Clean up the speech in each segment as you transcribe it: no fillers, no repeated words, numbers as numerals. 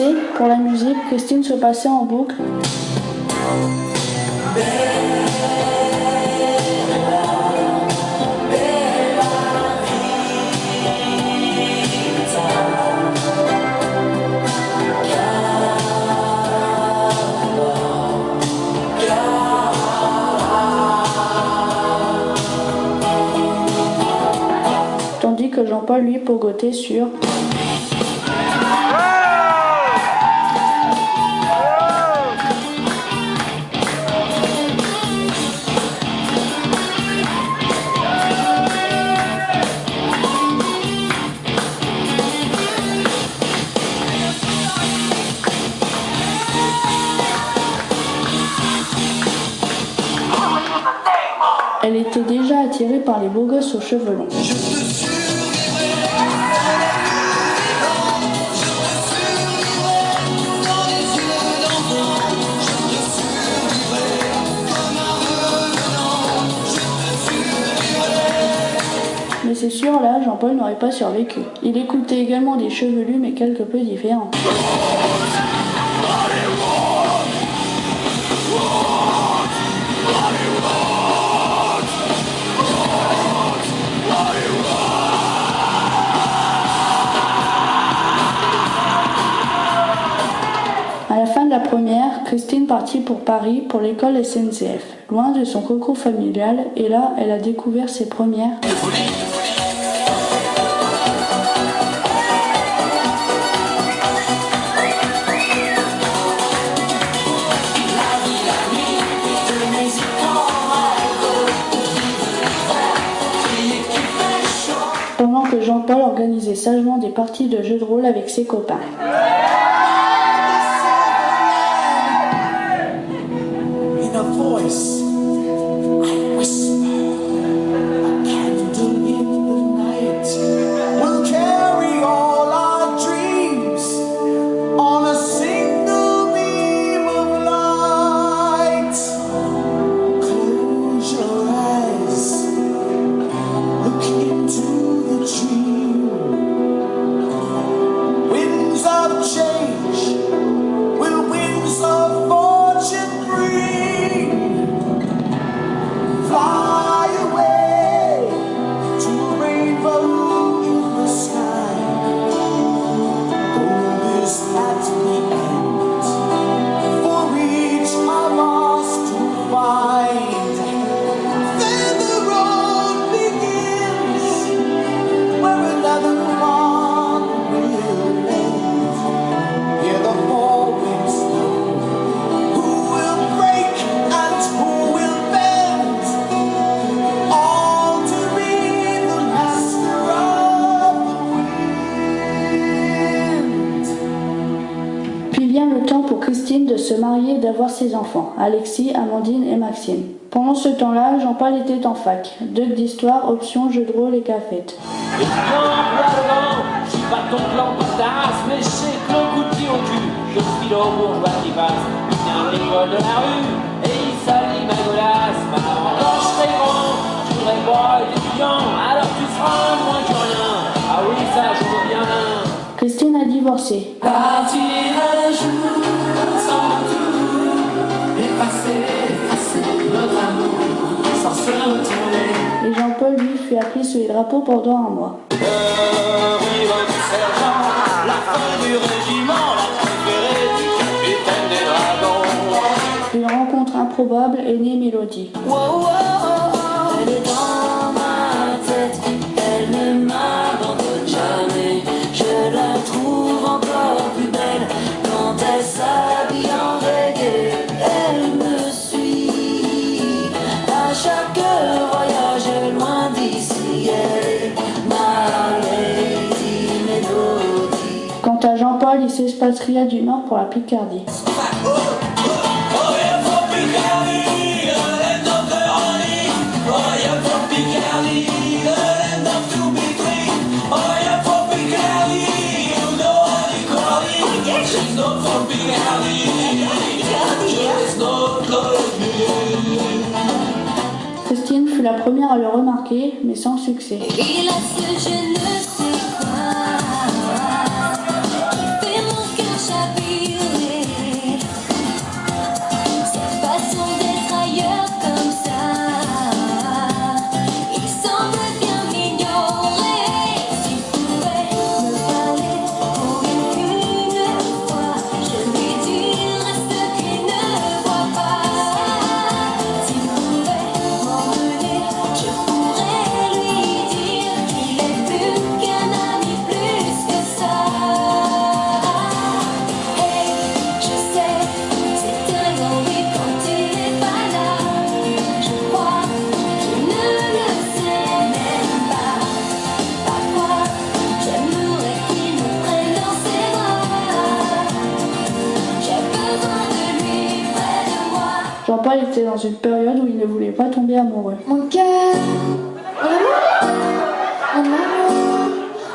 sais, pour la musique, Christine se passait en boucle. Tandis que Jean-Paul lui pogotait sur... Elle était déjà attirée par les beaux gosses aux cheveux longs. Mais c'est sûr, là, Jean-Paul n'aurait pas survécu. Il écoutait également des chevelus, mais quelque peu différents. À la fin de la première, Christine partit pour Paris pour l'école SNCF, loin de son cocon familial, et là, elle a découvert ses premières... pendant que Jean-Paul organisait sagement des parties de jeux de rôle avec ses copains. Christine de se marier et d'avoir ses enfants, Alexis, Amandine et Maxime. Pendant ce temps-là, Jean-Paul était en fac. Doc d'histoire, option, jeux de rôle et cafette. Je suis pas ton plan pour ta race, mais je sais que le coup de pied au cul. Je suis le bourgeois qui passe, il vient de l'école de la rue, et il salit ma golasse. Maman, quand je serai grand, je voudrais pas être étudiant, alors tu seras moins que rien. Ah oui, ça, je veux bien. Christine a divorcé. Partir un jour sans tout, effacer notre amour sans se retourner. Et Jean-Paul, lui, fut appelé sous les drapeaux pendant un mois. Vive du sergent, la fin du régiment, la préférée du capitaine des dragons. Une rencontre improbable est née Mélodie. Wow, wow, oh, elle est dans ma tête, elle ne m'abandonne jamais. Je la trouve encore plus belle quand elle s'habille en reggae. Elle me suit à chaque voyage loin d'ici. Elle est ma lady Mélodie. Quant à Jean-Paul, il s'expatria du Nord pour la Picardie. Christine fut la première à le remarquer, mais sans succès. Il a ce je ne sais quoi qui fait mon cœur chapitre. dans une période où il ne voulait pas tomber amoureux. Mon cœur, mon amour, mon amour,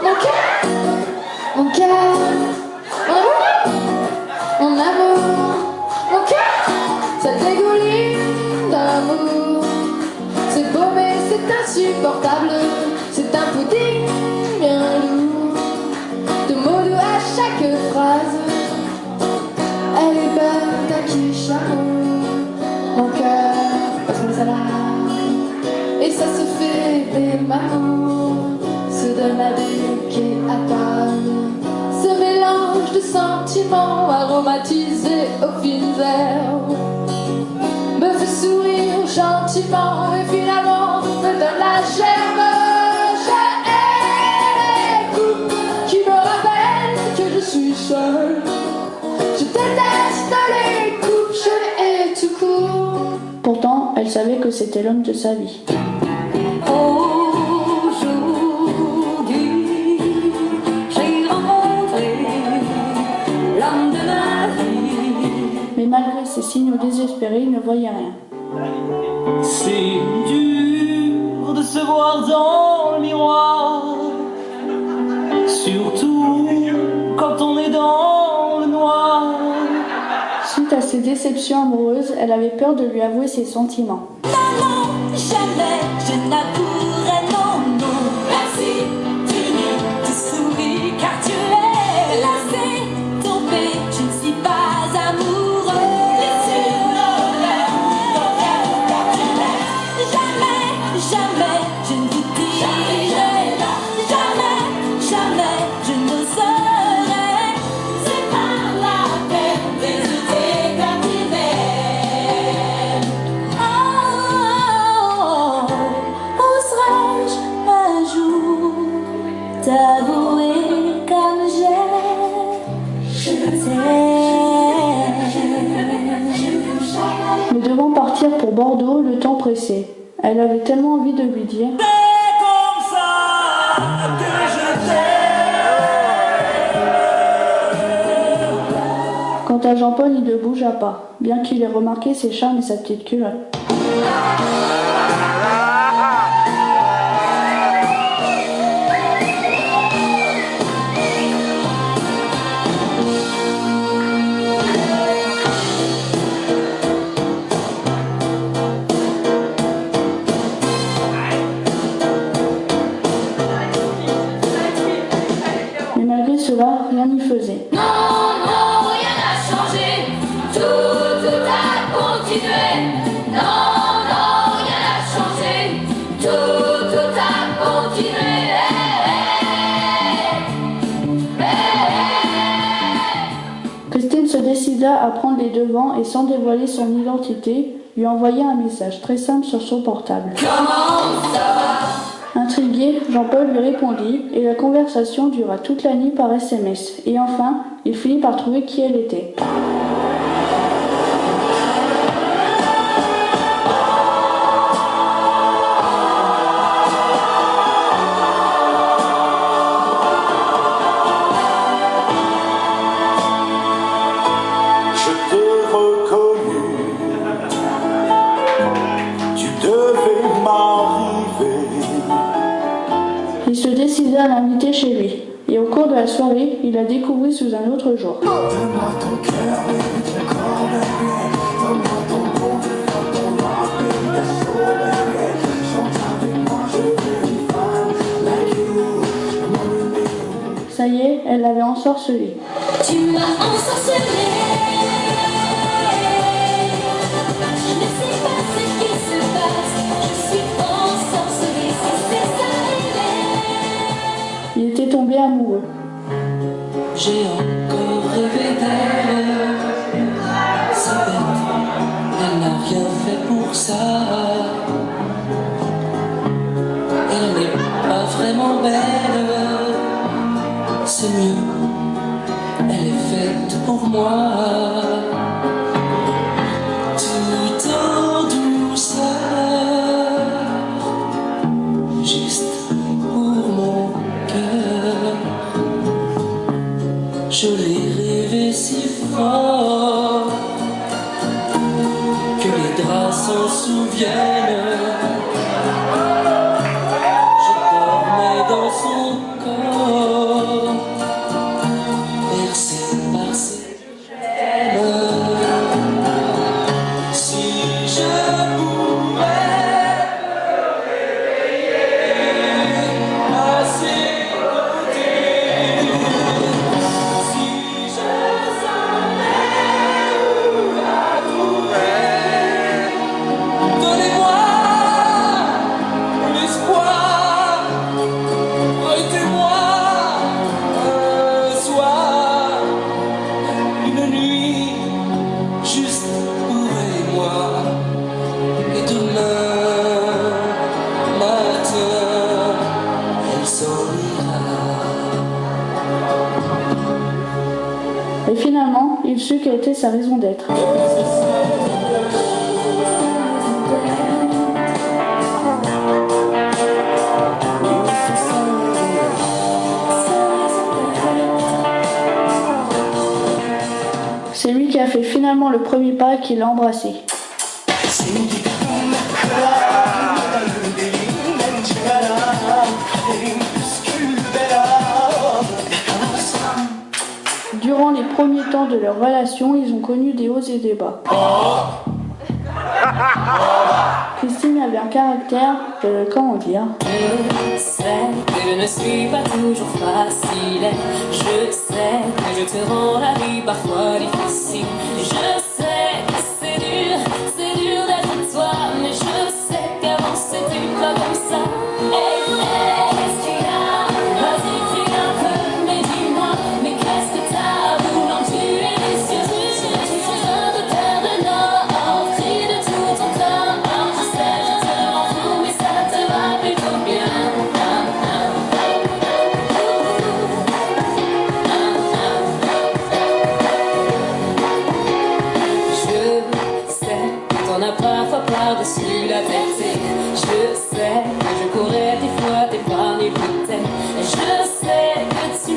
mon cœur, mon cœur, mon amour, mon amour, mon cœur, ça dégouline d'amour. C'est beau mais c'est insupportable, c'est un pudding bien lourd, de mots doux à chaque phrase. Elle est bonne ta quiche amour, mon cœur passe mes alarmes, et ça se fait des mamours, se donne à bec et à table, ce mélange de sentiments aromatisés aux fines herbes me fait sourire gentiment et finalement me donne la germe. Je hais les coups qui me rappellent que je suis seule. Je déteste les coupes, je les hais tout court. Pourtant, elle savait que c'était l'homme de sa vie. Aujourd'hui, j'ai rencontré l'homme de ma vie. Mais malgré ces signaux désespérés, il ne voyait rien. C'est dur de se voir dans le miroir, surtout quand on est dans le noir. Suite à ses déceptions amoureuses, elle avait peur de lui avouer ses sentiments. Maman, jamais je n'avouerai non, non. Merci, tu souris car tu l'es. Laissez tomber, je ne suis pas amoureux. Laissez tomber, car tu l'es. Jamais, jamais je ne vous dirai. Jamais, jamais je n'oserai. C'est pas la peine d'hésiter quand il m'aime. Oserais-je un jour t'avouer comme je t'aime? Mais devant partir pour Bordeaux, le temps pressait. Elle avait tellement envie de lui dire C'est comme ça que je t'aime. Quant à Jean-Paul, il ne bougea pas, bien qu'il ait remarqué ses charmes et sa petite culotte. Mais malgré cela, rien n'y faisait. Non, non, rien n'a changé. Tout a continué. Non, non, rien n'a changé. Tout a continué. Christine se décida à prendre les devants et sans dévoiler son identité, lui envoya un message très simple sur son portable. Comment ça va? Intrigué, Jean-Paul lui répondit et la conversation dura toute la nuit par SMS. Et enfin, il finit par trouver qui elle était. Je t'ai reconnu, tu devais m'arriver. Il se décida à l'inviter chez lui. Et au cours de la soirée, il la découvrit sous un autre jour. Donne-moi ton cœur et ton corps, bébé. Donne-moi ton bon vivant, ton âme, baby. So, baby, chante avec moi, je veux une femme like you. Ça y est, elle l'avait ensorcelé. Tu m'as ensorcelé. Je ne sais pas ce qui se passe. Je suis ensorcelée. C'est ça, Il était tombé amoureux. j'ai encore rêvé d'elle. C'est bête, elle n'a rien fait pour ça. Elle n'est pas vraiment belle. C'est mieux, elle est faite pour moi. Tout en douceur, juste pour mon cœur. Je l'ai rêvé si fort que les draps s'en souviennent. Je dormais dans son corps, bercé par ses gènes. Si je pouvais à ses côtés, si je savais où la trouver, donnez-moi l'espoir, prêtez-moi un soir, une nuit, juste pour elle et moi. Et demain matin, elle s'en ira. Et finalement, il sut quelle était sa raison d'être. C'est lui qui a fait finalement le premier pas et qui l'a embrassé. Durant les premiers temps de leur relation, ils ont connu des hauts et des bas. Christine avait un caractère, comment dire, Je sais que je ne suis pas toujours facile. Je sais que je te rends la vie parfois difficile. Je sais que c'est dur d'être toi. Mais je sais qu'avant c'était pas comme ça. Hey, qu'est-ce qu'il y a? Vas-y, crie un peu, mais dis-moi. Mais qu'est-ce que t'as? Voulant tuer les cieux. Tu viens de terre de nord, crie de tout ton corps. Je sais, je te rends fou, mais ça te va plutôt bien. Je sais qu'on a parfois par-dessus la tête. Je sais que je courais des fois t'épargner peut-être. Je sais que tu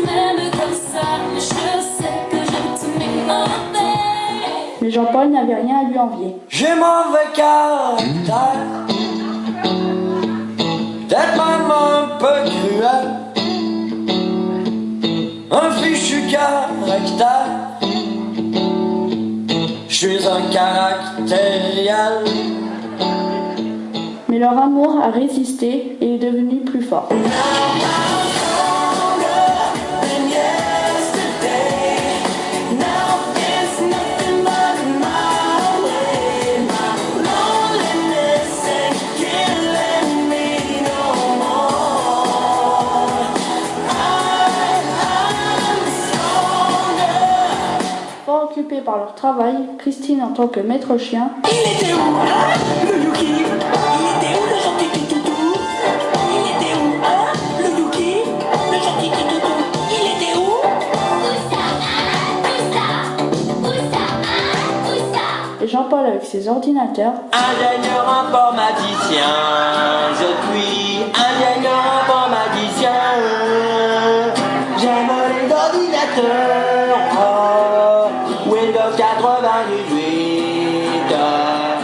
m'aimes comme ça. Mais je sais que je te mets en paix. mais Jean-Paul n'avait rien à lui envier. J'ai mauvais caractère, peut-être même un peu cruel, un fichu caractère, je suis un caractériel. Mais leur amour a résisté et est devenu plus fort. Fort occupés par leur travail, Christine en tant que maître chien Il était où, hein, le Yuki? Il était où, le gentil petit toutou? Il était où, hein, le Yuki? Le gentil petit toutou? Il était où? et Jean-Paul avec ses ordinateurs Ingénieur informaticien, je suis ingénieur informaticien. J'aime les ordinateurs, Windows 98.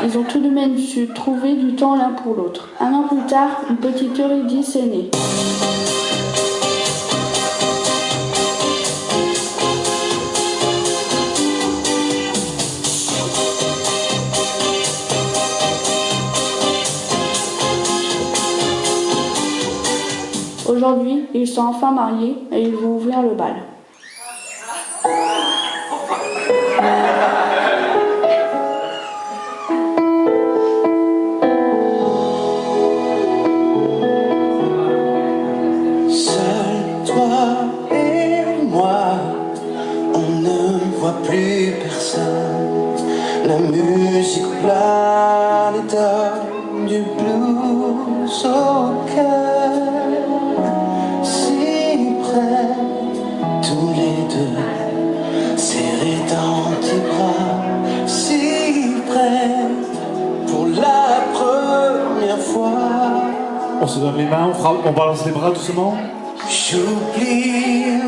ils ont tout de même su trouver du temps l'un pour l'autre. Un an plus tard, une petite Eurydice est née. Aujourd'hui, ils sont enfin mariés et ils vont ouvrir le bal. Seul toi et moi, on ne voit plus personne. La musique planétaire du blues au cœur, si près, tous les deux, serrés dans tes bras, si près, pour la première fois. On se donne les mains, on balance les bras doucement. J'oublie